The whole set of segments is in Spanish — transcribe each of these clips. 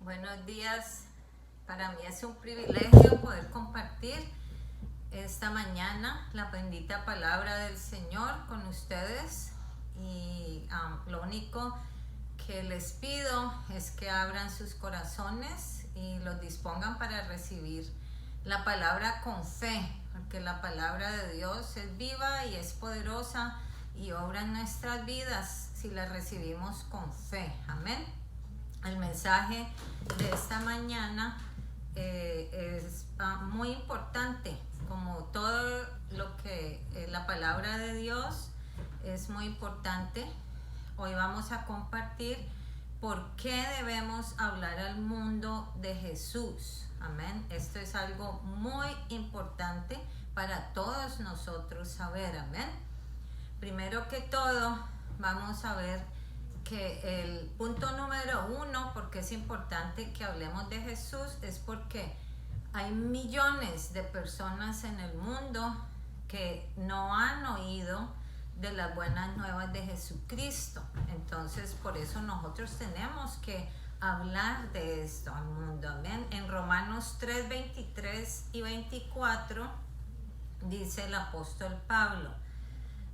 Buenos días. Para mí es un privilegio poder compartir esta mañana la bendita palabra del Señor con ustedes. Y lo único que les pido es que abran sus corazones y los dispongan para recibir la palabra con fe, porque la palabra de Dios es viva y es poderosa y obra en nuestras vidas si la recibimos con fe. Amén. El mensaje de esta mañana es muy importante, como todo lo que la palabra de Dios es muy importante. Hoy vamos a compartir por qué debemos hablar al mundo de Jesús. Amén. Esto es algo muy importante para todos nosotros saber. Amén. Primero que todo, vamos a ver que el punto número 1, porque es importante que hablemos de Jesús, es porque hay millones de personas en el mundo que no han oído de las buenas nuevas de Jesucristo. Entonces, por eso nosotros tenemos que hablar de esto al mundo. Amén. En Romanos 3, 23 y 24 dice el apóstol Pablo: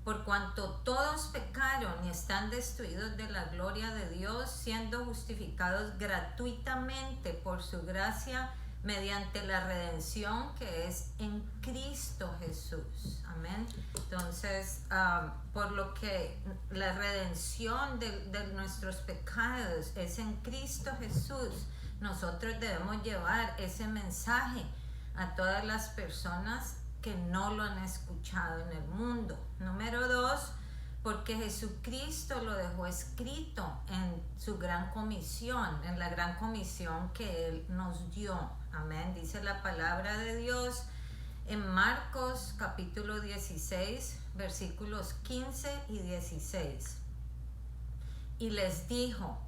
por cuanto todos pecaron y están destruidos de la gloria de Dios, siendo justificados gratuitamente por su gracia mediante la redención que es en Cristo Jesús. Amén. Entonces, por lo que la redención de nuestros pecados es en Cristo Jesús, nosotros debemos llevar ese mensaje a todas las personas que no lo han escuchado en el mundo. Número 2, porque Jesucristo lo dejó escrito en su gran comisión, en la gran comisión que Él nos dio. Amén. Dice la palabra de Dios en Marcos capítulo 16, versículos 15 y 16. Y les dijo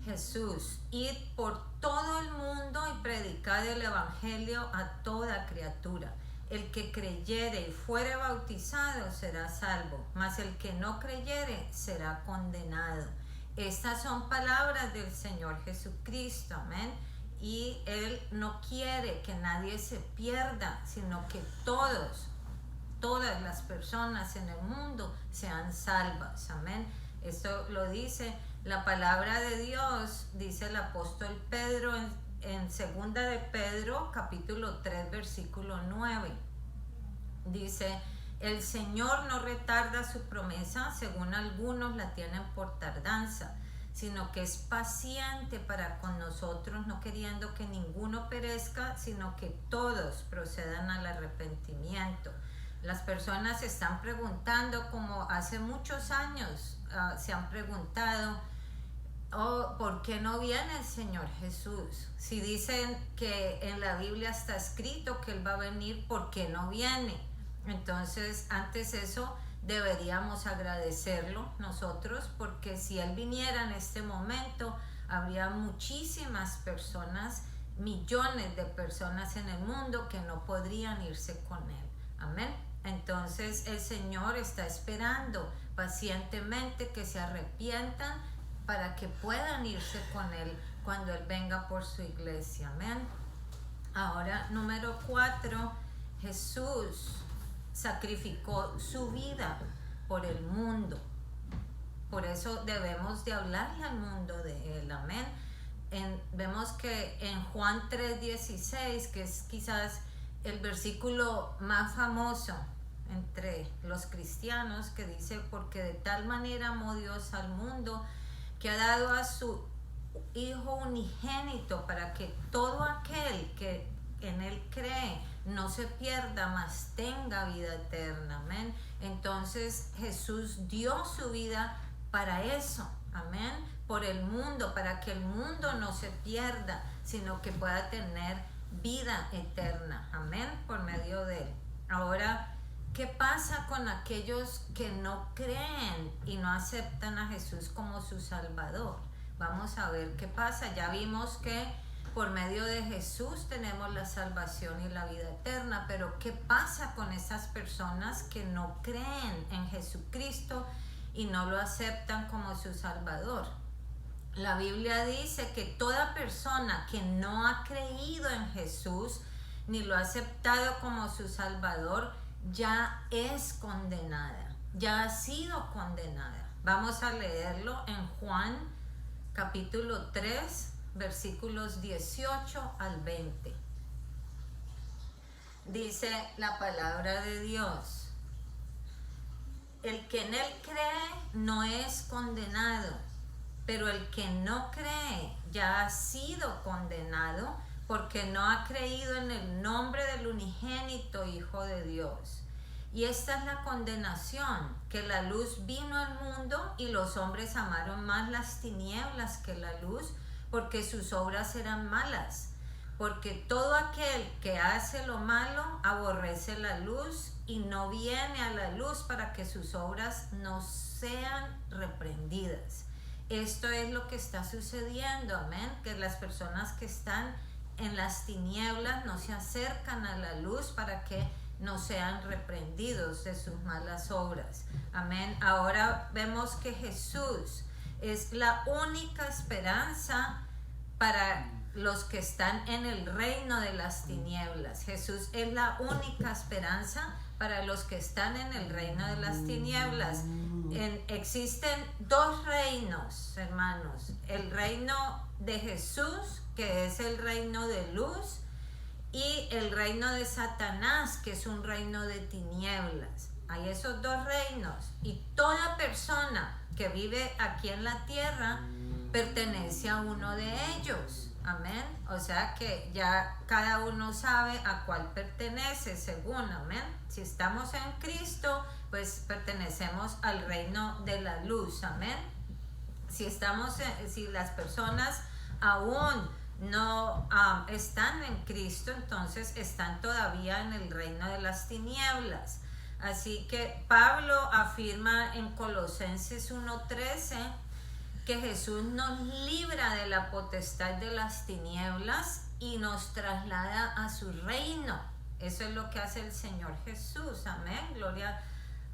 Jesús: id por todo el mundo y predicad el evangelio a toda criatura. El que creyere y fuere bautizado será salvo, mas el que no creyere será condenado. Estas son palabras del Señor Jesucristo. Amén. Y Él no quiere que nadie se pierda, sino que todas las personas en el mundo sean salvas. Amén. Esto lo dice la palabra de Dios, dice el apóstol Pedro en segunda de Pedro capítulo 3 versículo 9. Dice: el Señor no retarda su promesa, según algunos la tienen por tardanza, sino que es paciente para con nosotros, no queriendo que ninguno perezca, sino que todos procedan al arrepentimiento. Las personas se están preguntando, como hace muchos años se han preguntado: ¿por qué no viene el Señor Jesús? Si dicen que en la Biblia está escrito que Él va a venir, ¿por qué no viene? Entonces, antes eso deberíamos agradecerlo nosotros, porque si Él viniera en este momento, habría muchísimas personas, millones de personas en el mundo que no podrían irse con Él. Amén. Entonces, el Señor está esperando pacientemente que se arrepientan para que puedan irse con Él cuando Él venga por su iglesia. Amén. Ahora, número 4, Jesús sacrificó su vida por el mundo. Por eso debemos de hablarle al mundo de Él. Amén. Vemos que en Juan 3:16, que es quizás el versículo más famoso entre los cristianos, que dice: porque de tal manera amó Dios al mundo, que ha dado a su Hijo unigénito, para que todo aquel que en Él cree no se pierda, mas tenga vida eterna. Amén. Entonces Jesús dio su vida para eso. Amén. Por el mundo, para que el mundo no se pierda, sino que pueda tener vida eterna. Amén. Por medio de Él. Ahora, ¿qué pasa con aquellos que no creen y no aceptan a Jesús como su Salvador? Vamos a ver qué pasa. Ya vimos que por medio de Jesús tenemos la salvación y la vida eterna, pero ¿qué pasa con esas personas que no creen en Jesucristo y no lo aceptan como su Salvador? La Biblia dice que toda persona que no ha creído en Jesús ni lo ha aceptado como su Salvador ya es condenada, ya ha sido condenada. Vamos a leerlo en Juan capítulo 3, versículos 18 al 20. Dice la palabra de Dios: el que en él cree no es condenado, pero el que no cree ya ha sido condenado porque no ha creído en el nombre del unigénito Hijo de Dios. Y esta es la condenación, que la luz vino al mundo y los hombres amaron más las tinieblas que la luz, porque sus obras eran malas. Porque todo aquel que hace lo malo aborrece la luz y no viene a la luz para que sus obras no sean reprendidas. Esto es lo que está sucediendo, amén, que las personas que están en las tinieblas no se acercan a la luz para que no sean reprendidos de sus malas obras, amén. Ahora vemos que Jesús es la única esperanza para los que están en el reino de las tinieblas. Jesús es la única esperanza para los que están en el reino de las tinieblas. Existen dos reinos, hermanos: el reino de Jesús, que es el reino de luz, y el reino de Satanás, que es un reino de tinieblas. Hay esos dos reinos, y toda persona que vive aquí en la tierra pertenece a uno de ellos. Amén. O sea que ya cada uno sabe a cuál pertenece según, amén. Si estamos en Cristo, pues pertenecemos al reino de la luz, amén. Si las personas aún no están en Cristo, entonces están todavía en el reino de las tinieblas. Así que Pablo afirma en Colosenses 1:13 que Jesús nos libra de la potestad de las tinieblas y nos traslada a su reino. Eso es lo que hace el Señor Jesús, amén. Gloria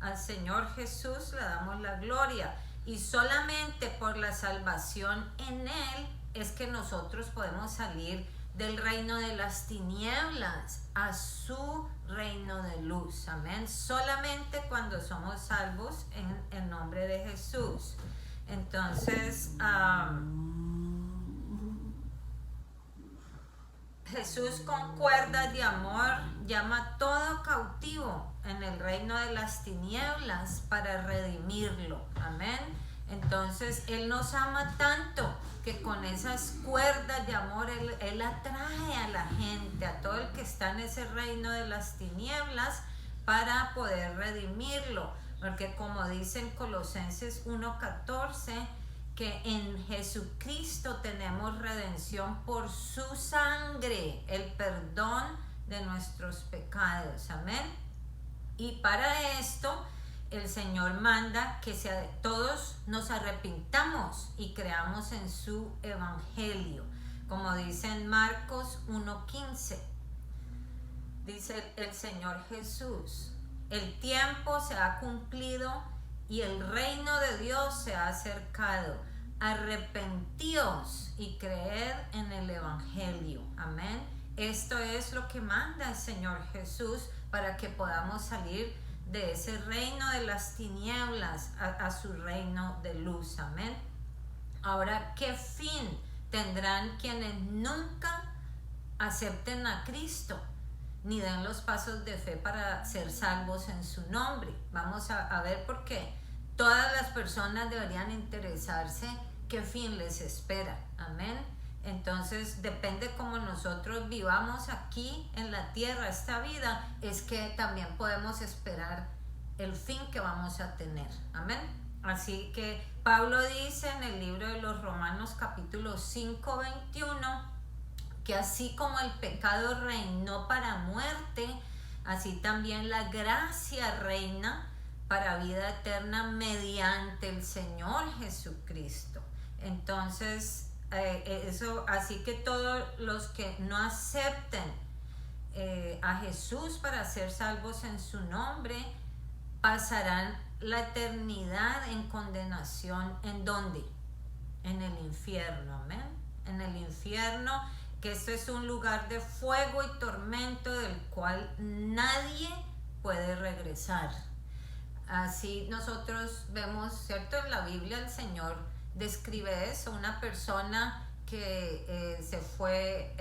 al Señor Jesús, le damos la gloria. Y solamente por la salvación en Él es que nosotros podemos salir del reino de las tinieblas a su reino de luz, amén. Solamente cuando somos salvos en el nombre de Jesús. Entonces, Jesús con cuerdas de amor llama todo cautivo en el reino de las tinieblas para redimirlo, amén. Entonces Él nos ama tanto que con esas cuerdas de amor Él atrae a la gente, a todo el que está en ese reino de las tinieblas, para poder redimirlo. Porque como dice en Colosenses 1:14, que en Jesucristo tenemos redención por su sangre, el perdón de nuestros pecados, amén. Y para esto el Señor manda que todos nos arrepintamos y creamos en su evangelio, como dice en Marcos 1:15. Dice el Señor Jesús: el tiempo se ha cumplido y el reino de Dios se ha acercado. Arrepentíos y creed en el evangelio, amén. Esto es lo que manda el Señor Jesús para que podamos salir de ese reino de las tinieblas a su reino de luz, amén. Ahora, ¿qué fin tendrán quienes nunca acepten a Cristo ni den los pasos de fe para ser salvos en su nombre? Vamos a ver por qué. Todas las personas deberían interesarse qué fin les espera, amén. Entonces depende cómo nosotros vivamos aquí en la tierra esta vida, es que también podemos esperar el fin que vamos a tener, amén. Así que Pablo dice en el libro de los Romanos capítulo 5:21 que así como el pecado reinó para muerte, así también la gracia reina para vida eterna mediante el Señor Jesucristo. Entonces, así que todos los que no acepten a Jesús para ser salvos en su nombre, pasarán la eternidad en condenación. ¿En dónde? en el infierno, amén. En el infierno, que esto es un lugar de fuego y tormento del cual nadie puede regresar. Así nosotros vemos, ¿cierto? En la Biblia el Señor describe eso, una persona que se fue,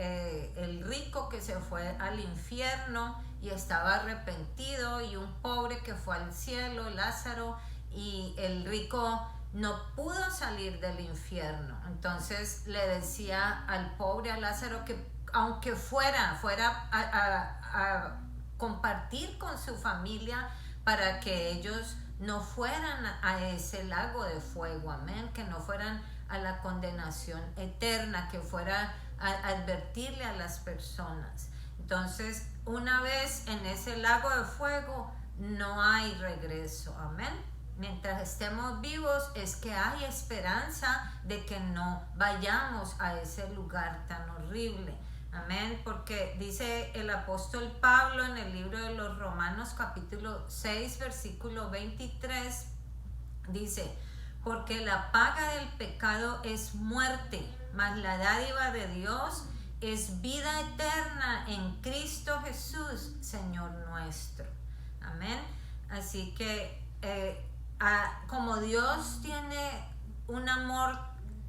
el rico que se fue al infierno y estaba arrepentido, y un pobre que fue al cielo, Lázaro, y el rico no pudo salir del infierno. Entonces le decía al pobre, a Lázaro, que aunque fuera a compartir con su familia, para que ellos no fueran a ese lago de fuego, amén, que no fueran a la condenación eterna, que fuera a advertirle a las personas. Entonces, una vez en ese lago de fuego, no hay regreso, amén. Mientras estemos vivos es que hay esperanza de que no vayamos a ese lugar tan horrible. Amén, porque dice el apóstol Pablo en el libro de los Romanos capítulo 6 versículo 23, dice: porque la paga del pecado es muerte, mas la dádiva de Dios es vida eterna en Cristo Jesús, Señor nuestro. Amén. Así que como Dios tiene un amor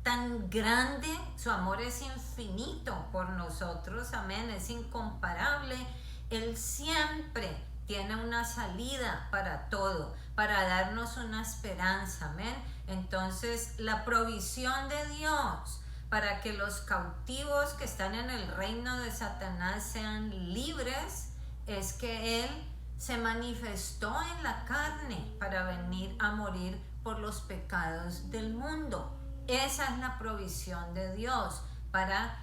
tan grande, su amor es infinito por nosotros, amén, es incomparable. Él siempre tiene una salida para todo, para darnos una esperanza, amén. Entonces, la provisión de Dios para que los cautivos que están en el reino de Satanás sean libres es que Él se manifestó en la carne para venir a morir por los pecados del mundo. Esa es la provisión de Dios para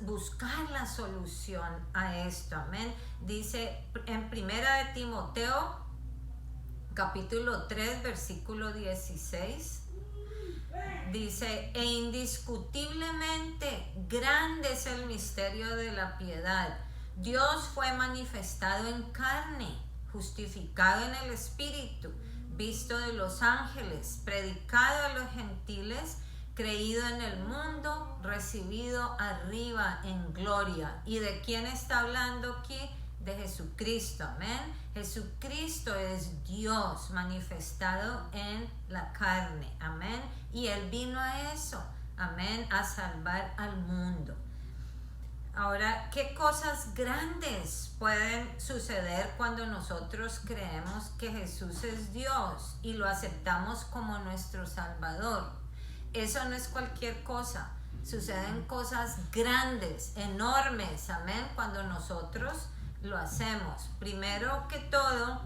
buscar la solución a esto, amén. Dice en Primera de Timoteo capítulo 3 versículo 16, dice: e indiscutiblemente grande es el misterio de la piedad. Dios fue manifestado en carne, justificado en el Espíritu, visto de los ángeles, predicado a los gentiles, creído en el mundo, recibido arriba en gloria. ¿Y de quién está hablando aquí? De Jesucristo, amén. Jesucristo es Dios manifestado en la carne, amén. Y Él vino a eso, amén, a salvar al mundo. Ahora, ¿qué cosas grandes pueden suceder cuando nosotros creemos que Jesús es Dios y lo aceptamos como nuestro Salvador? Eso no es cualquier cosa. Suceden cosas grandes, enormes, amén, cuando nosotros lo hacemos. Primero que todo,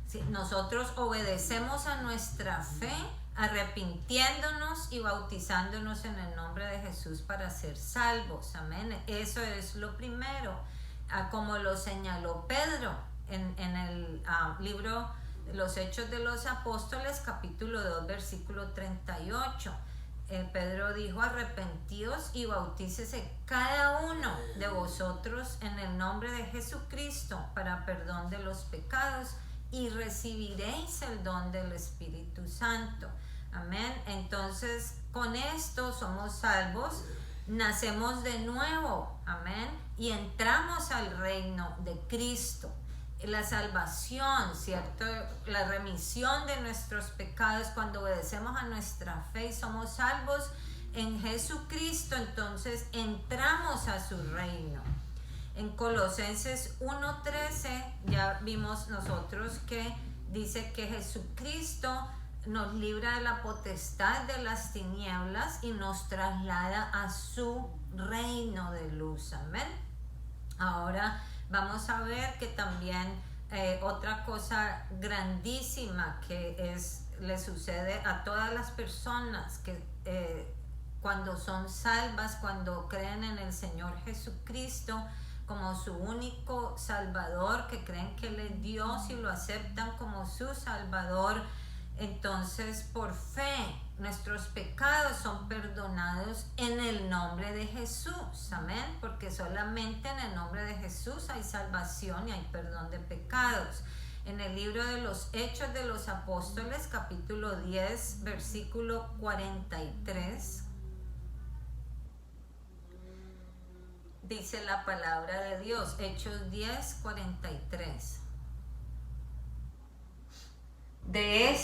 si nosotros obedecemos a nuestra fe, arrepintiéndonos y bautizándonos en el nombre de Jesús para ser salvos, amén. Eso es lo primero, como lo señaló Pedro en el libro de los Hechos de los Apóstoles, capítulo 2, versículo 38. Pedro dijo: arrepentíos y bautícese cada uno de vosotros en el nombre de Jesucristo para perdón de los pecados, y recibiréis el don del Espíritu Santo. Amén. Entonces, con esto somos salvos, nacemos de nuevo, amén, y entramos al reino de Cristo. La salvación, ¿cierto? La remisión de nuestros pecados cuando obedecemos a nuestra fe y somos salvos en Jesucristo, entonces entramos a su reino. En Colosenses 1:13 ya vimos nosotros que dice que Jesucristo nos libra de la potestad de las tinieblas y nos traslada a su reino de luz, amén. Ahora vamos a ver que también otra cosa grandísima que le sucede a todas las personas que cuando son salvas, cuando creen en el Señor Jesucristo como su único Salvador, que creen que Él es Dios y lo aceptan como su Salvador, entonces por fe nuestros pecados son perdonados en el nombre de Jesús, amén, porque solamente en el nombre de Jesús hay salvación y hay perdón de pecados. en el libro de los Hechos de los Apóstoles, capítulo 10, versículo 43. Dice la palabra de Dios, Hechos 10, 43. De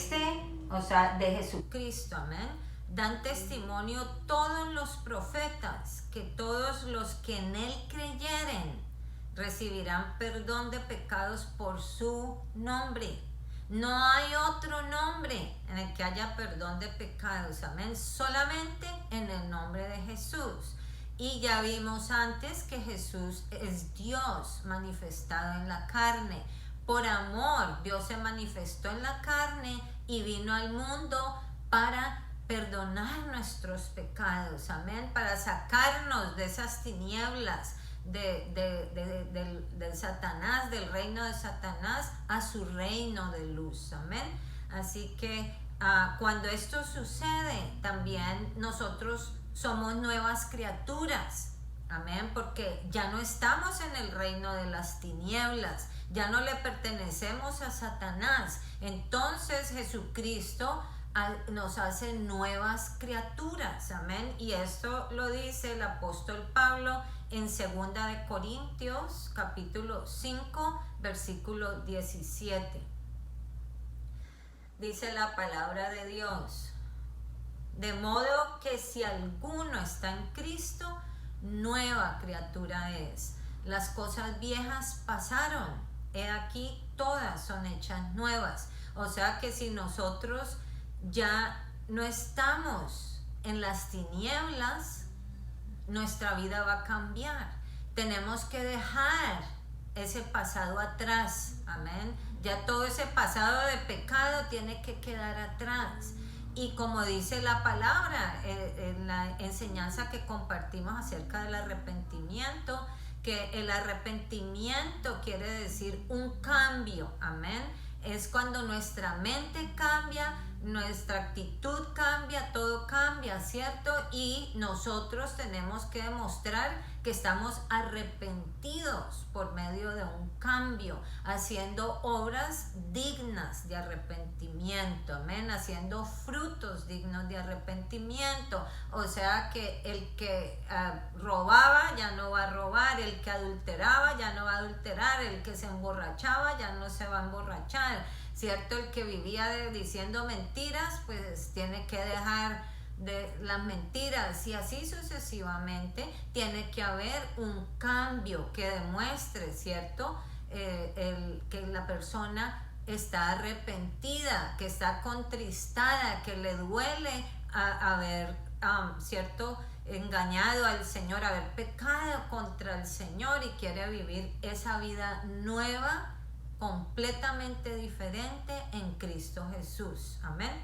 Jesucristo, amén, dan testimonio todos los profetas, que todos los que en Él creyeren recibirán perdón de pecados por su nombre. No hay otro nombre en el que haya perdón de pecados, amén, solamente en el nombre de Jesús. Y ya vimos antes que Jesús es Dios manifestado en la carne. Por amor, Dios se manifestó en la carne y vino al mundo para perdonar nuestros pecados, amén, para sacarnos de esas tinieblas del Satanás, del reino de Satanás, a su reino de luz, amén. Así que cuando esto sucede, también nosotros somos nuevas criaturas, amén, porque ya no estamos en el reino de las tinieblas, ya no le pertenecemos a Satanás. Entonces Jesucristo nos hace nuevas criaturas, amén, y esto lo dice el apóstol Pablo en 2 de Corintios capítulo 5 versículo 17. Dice la palabra de Dios: de modo que si alguno está en Cristo, nueva criatura es. Las cosas viejas pasaron, he aquí todas son hechas nuevas. O sea que si nosotros ya no estamos en las tinieblas, nuestra vida va a cambiar. Tenemos que dejar ese pasado atrás, amén. Ya todo ese pasado de pecado tiene que quedar atrás. Y como dice la palabra, en la enseñanza que compartimos acerca del arrepentimiento, que el arrepentimiento quiere decir un cambio, amén. Es cuando nuestra mente cambia, nuestra actitud cambia, todo cambia, ¿cierto? Y nosotros tenemos que demostrar que estamos arrepentidos por medio de un cambio, haciendo obras dignas de arrepentimiento, amén, haciendo frutos dignos de arrepentimiento. O sea que el que robaba ya no va a robar, el que adulteraba ya no va a adulterar, el que se emborrachaba ya no se va a emborrachar, ¿cierto? El que vivía diciendo mentiras, pues tiene que dejar de las mentiras, y así sucesivamente. Tiene que haber un cambio que demuestre, ¿cierto? Que la persona está arrepentida, que está contristada, que le duele haber, ¿cierto?, engañado al Señor, haber pecado contra el Señor, y quiere vivir esa vida nueva, completamente diferente en Cristo Jesús, amén,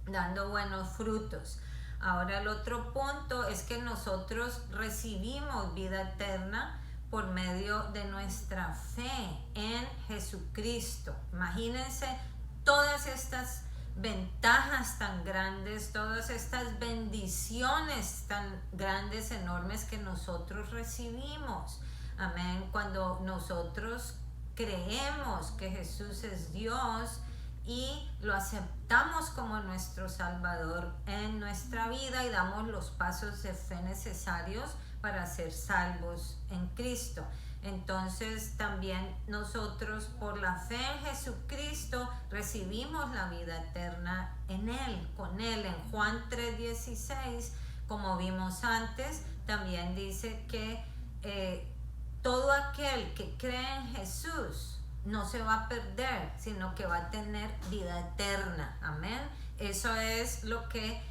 dando buenos frutos. Ahora el otro punto es que nosotros recibimos vida eterna por medio de nuestra fe en Jesucristo. Imagínense todas estas ventajas tan grandes, todas estas bendiciones tan grandes, enormes, que nosotros recibimos, amén, cuando nosotros creemos que Jesús es Dios y lo aceptamos como nuestro Salvador en nuestra vida y damos los pasos de fe necesarios para ser salvos en Cristo. Entonces también nosotros, por la fe en Jesucristo, recibimos la vida eterna en Él, con Él. En Juan 3:16, como vimos antes, también dice que todo aquel que cree en Jesús no se va a perder, sino que va a tener vida eterna, amén. Eso es lo que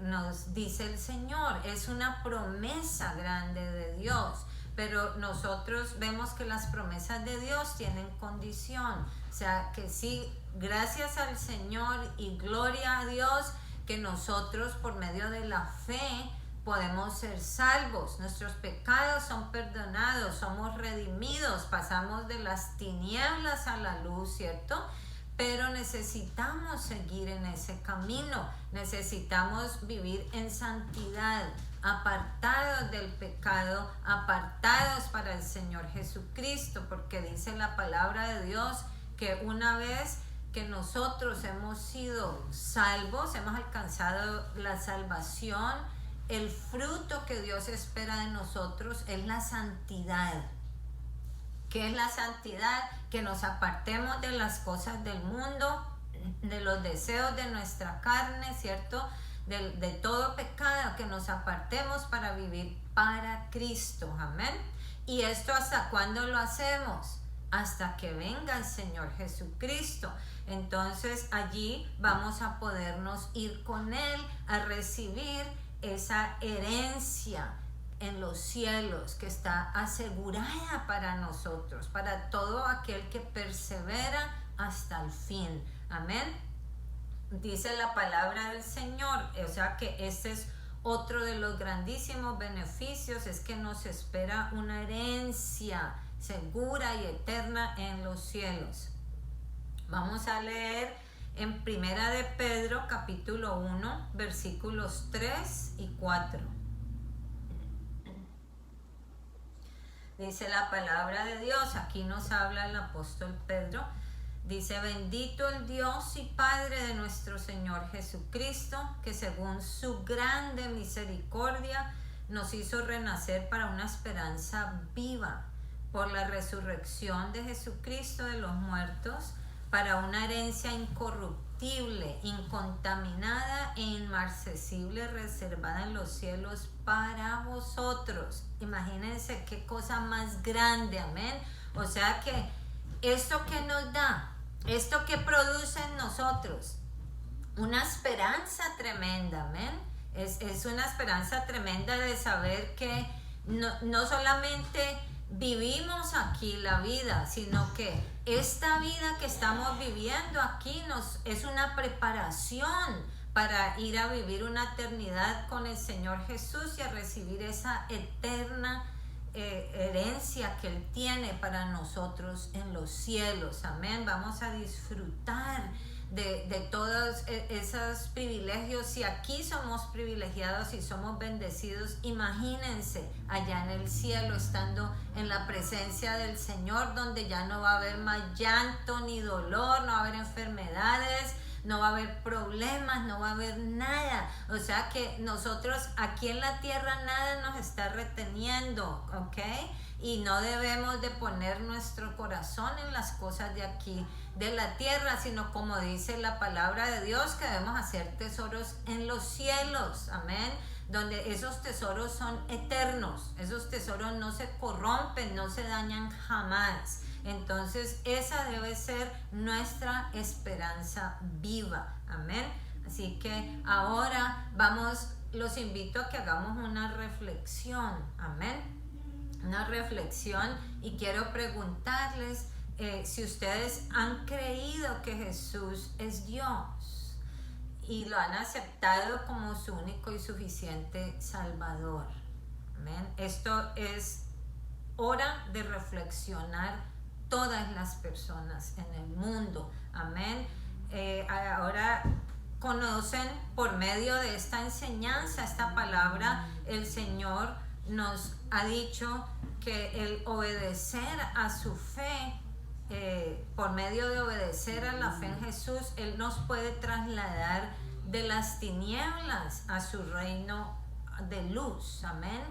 nos dice el Señor. Es una promesa grande de Dios, pero nosotros vemos que las promesas de Dios tienen condición. O sea que sí, gracias al Señor y gloria a Dios, que nosotros por medio de la fe podemos ser salvos, nuestros pecados son perdonados, somos redimidos, pasamos de las tinieblas a la luz, ¿cierto? Pero necesitamos seguir en ese camino, necesitamos vivir en santidad, apartados del pecado, apartados para el Señor Jesucristo, porque dice la palabra de Dios que una vez que nosotros hemos sido salvos, hemos alcanzado la salvación, el fruto que Dios espera de nosotros es la santidad. ¿Qué es la santidad? Que nos apartemos de las cosas del mundo, de los deseos de nuestra carne, ¿cierto? De todo pecado, que nos apartemos para vivir para Cristo, amén. ¿Y esto hasta cuándo lo hacemos? Hasta que venga el Señor Jesucristo. Entonces allí vamos a podernos ir con Él a recibir esa herencia en los cielos que está asegurada para nosotros, para todo aquel que persevera hasta el fin. Amén. Dice la palabra del Señor, o sea que este es otro de los grandísimos beneficios, es que nos espera una herencia segura y eterna en los cielos. Vamos a leer en Primera de Pedro, capítulo 1, versículos 3 y 4. Dice la palabra de Dios, aquí nos habla el apóstol Pedro. Dice: bendito el Dios y Padre de nuestro Señor Jesucristo, que según su grande misericordia nos hizo renacer para una esperanza viva por la resurrección de Jesucristo de los muertos, para una herencia incorruptible, incontaminada e inmarcesible, reservada en los cielos para vosotros. Imagínense qué cosa más grande, amén. O sea que esto que nos da, esto que produce en nosotros, una esperanza tremenda, amén. Es una esperanza tremenda de saber que no solamente vivimos aquí la vida, sino que esta vida que estamos viviendo aquí es una preparación para ir a vivir una eternidad con el Señor Jesús y a recibir esa eterna herencia que Él tiene para nosotros en los cielos. Amén. Vamos a disfrutar de todos esos privilegios. Si aquí somos privilegiados y somos bendecidos, imagínense allá en el cielo, estando en la presencia del Señor, donde ya no va a haber más llanto ni dolor, no va a haber enfermedades, no va a haber problemas, no va a haber nada. O sea que nosotros aquí en la tierra nada nos está reteniendo, ¿ok? Y no debemos de poner nuestro corazón en las cosas de aquí, de la tierra, sino como dice la palabra de Dios, que debemos hacer tesoros en los cielos, amén, donde esos tesoros son eternos, esos tesoros no se corrompen, no se dañan jamás. Entonces esa debe ser nuestra esperanza viva, amén. Así que ahora los invito a que hagamos una reflexión, amén, una reflexión, y quiero preguntarles si ustedes han creído que Jesús es Dios y lo han aceptado como su único y suficiente Salvador, amén. Esto es hora de reflexionar todas las personas en el mundo, amén. Ahora conocen por medio de esta enseñanza, esta palabra, el Señor nos ha dicho que el obedecer a su fe, por medio de obedecer a la fe en Jesús, Él nos puede trasladar de las tinieblas a su reino de luz, amén.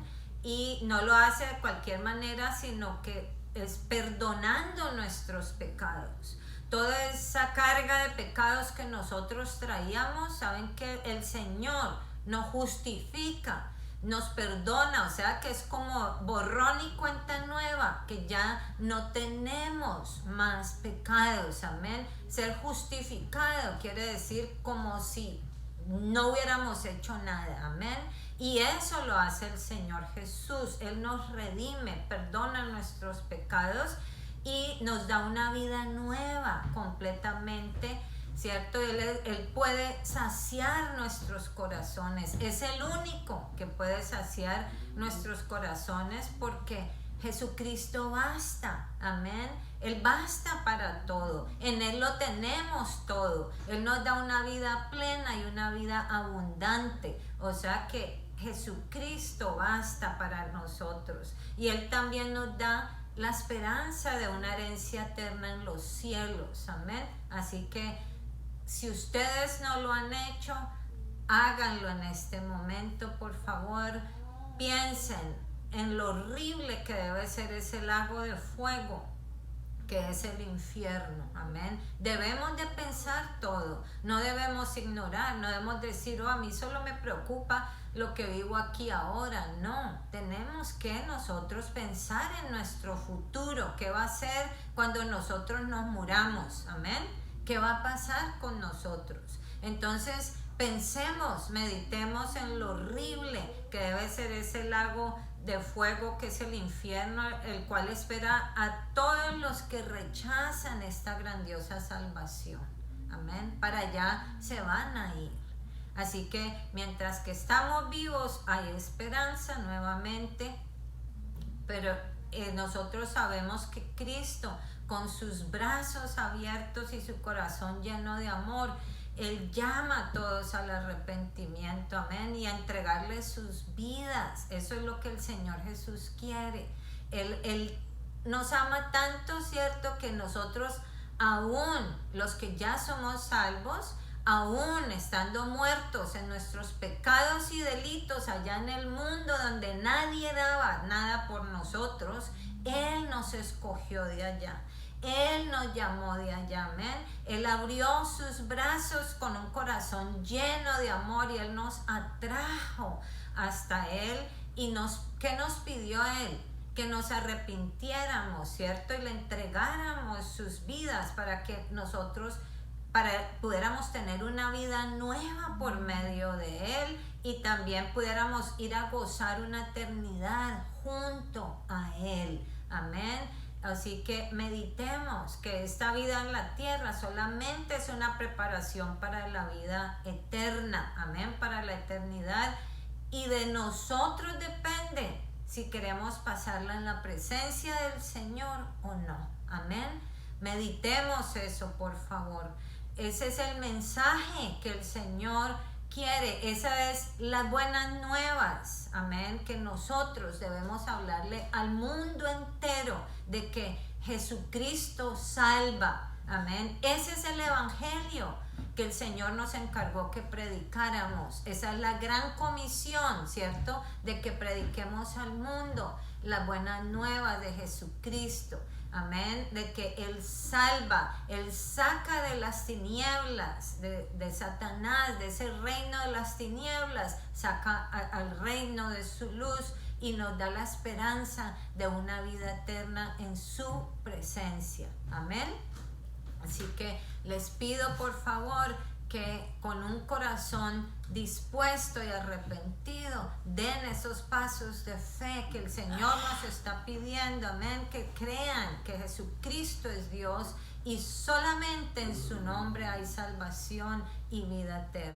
Y no lo hace de cualquier manera, sino que es perdonando nuestros pecados. Toda esa carga de pecados que nosotros traíamos, saben que el Señor nos justifica, nos perdona, o sea que es como borrón y cuenta nueva, que ya no tenemos más pecados, amén. Ser justificado quiere decir como si no hubiéramos hecho nada, amén. Y eso lo hace el Señor Jesús. Él nos redime, perdona nuestros pecados y nos da una vida nueva completamente, ¿cierto? Él puede saciar nuestros corazones. Es el único que puede saciar nuestros corazones, porque Jesucristo basta, amén. Él basta para todo. En Él lo tenemos todo. Él nos da una vida plena y una vida abundante. O sea que Jesucristo basta para nosotros. Y Él también nos da la esperanza de una herencia eterna en los cielos. Amén. Así que si ustedes no lo han hecho, háganlo en este momento, por favor. Piensen en lo horrible que debe ser ese lago de fuego, que es el infierno. Amén. Debemos de pensar todo, no debemos ignorar, no debemos decir, a mí solo me preocupa lo que vivo aquí ahora. No, tenemos que nosotros pensar en nuestro futuro, qué va a ser cuando nosotros nos muramos. Amén. ¿Qué va a pasar con nosotros? Entonces, pensemos, meditemos en lo horrible que debe ser ese lago de fuego que es el infierno, el cual espera a todos los que rechazan esta grandiosa salvación. Amén. Para allá se van a ir. Así que mientras que estamos vivos hay esperanza nuevamente, pero nosotros sabemos que Cristo, con sus brazos abiertos y su corazón lleno de amor, Él llama a todos al arrepentimiento, amén, y a entregarles sus vidas. Eso es lo que el Señor Jesús quiere. Él nos ama tanto, ¿cierto?, que nosotros, aún los que ya somos salvos, aún estando muertos en nuestros pecados y delitos allá en el mundo donde nadie daba nada por nosotros, Él nos escogió de allá. Él nos llamó de allá, amén. Él abrió sus brazos con un corazón lleno de amor y Él nos atrajo hasta Él. Y ¿qué nos pidió Él? Que nos arrepintiéramos, ¿cierto? Y le entregáramos sus vidas para que nosotros pudiéramos tener una vida nueva por medio de Él y también pudiéramos ir a gozar una eternidad junto a Él. Amén. Así que meditemos que esta vida en la tierra solamente es una preparación para la vida eterna. Amén. Para la eternidad. Y de nosotros depende si queremos pasarla en la presencia del Señor o no. Amén. Meditemos eso, por favor. Ese es el mensaje que el Señor quiere. Esas es las buenas nuevas, amén, que nosotros debemos hablarle al mundo entero de que Jesucristo salva, amén. Ese es el evangelio que el Señor nos encargó que predicáramos. Esa es la gran comisión, ¿cierto?, de que prediquemos al mundo las buenas nuevas de Jesucristo. Amén, de que Él salva, Él saca de las tinieblas, de Satanás, de ese reino de las tinieblas, saca al reino de su luz y nos da la esperanza de una vida eterna en su presencia. Amén. Así que les pido por favor que con un corazón dispuesto y arrepentido den esos pasos de fe que el Señor nos está pidiendo, amén, que crean que Jesucristo es Dios y solamente en su nombre hay salvación y vida eterna.